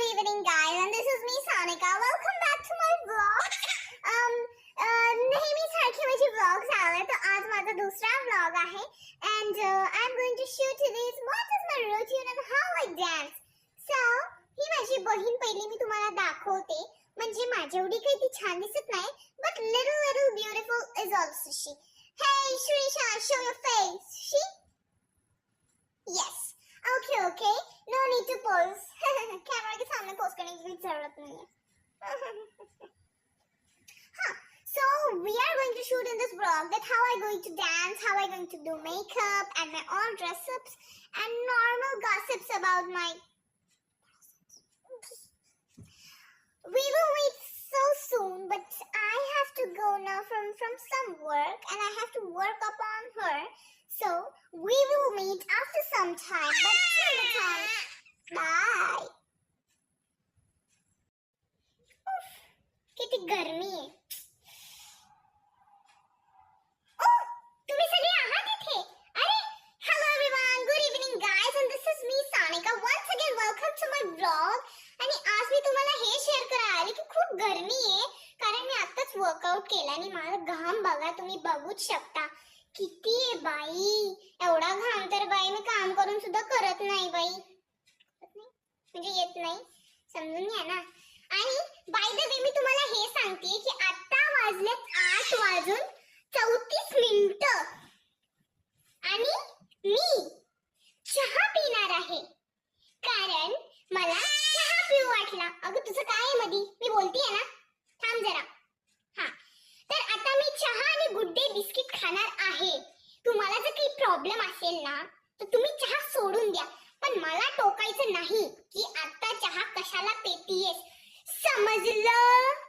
evening guys, and this is me Sanika. Welcome back to my vlog. नेहमी सारखे माझे vlogs आले, तर आज माझा दुसरा vlog आहे and I'm going to show today's what is my routine and how I dance. So ही माझी बहीण पहिली मी तुम्हाला दाखवते. म्हणजे माझ्या एवढी काही ती छान दिसत नाही, but little beautiful is also she. Hey Shrisha, show your face. She? Yes. Okay. No need to pose. Camera के सामने पोज करने की जरूरत नहीं है. हाँ. So we are going to shoot in this vlog that how I going to dance, how I going to do makeup and my all dress ups and normal gossips about my. We will meet so soon, but I have to go now from some work and I have to work upon her. So we will meet after some time. But till the time, bye. उफ, किती गर्मी आहे. तुम्ही सगळे आहात इथे. अरे, hello everyone, good evening guys, and this is me Sanika. Once again welcome to my vlog. आणि आज मी तुम्हाला हे शेअर करायला आले की खूप गर्मी आहे, कारण मी आताच वर्कआउट केला आणि माझा घाम बघा, तुम्ही बघूच शकता किती आहे बाई. एवढा घाम तर बाई मी काम करून सुद्धा करत नाही बाई. म्हणजे येत नाही, समजून घ्या ना. आणि बाय द वे मी तुम्हाला हे सांगते की आता वाजलेत 8:34 आणि मी चहा पिणार आहे, कारण मला चहा पिऊ वाटला. अगं तुझं काय आहे मधी, मी बोलतेय ना, थांब जरा. हा, तर आता मी चहा आणि गुड डे बिस्किट खाणार आहे. तुम्हाला जर काही प्रॉब्लेम असेल ना तर तुम्ही चहा सोडून द्या, पण मला टोकायचं नाही की आता चहा कशाला पेतीयेस, समजलं?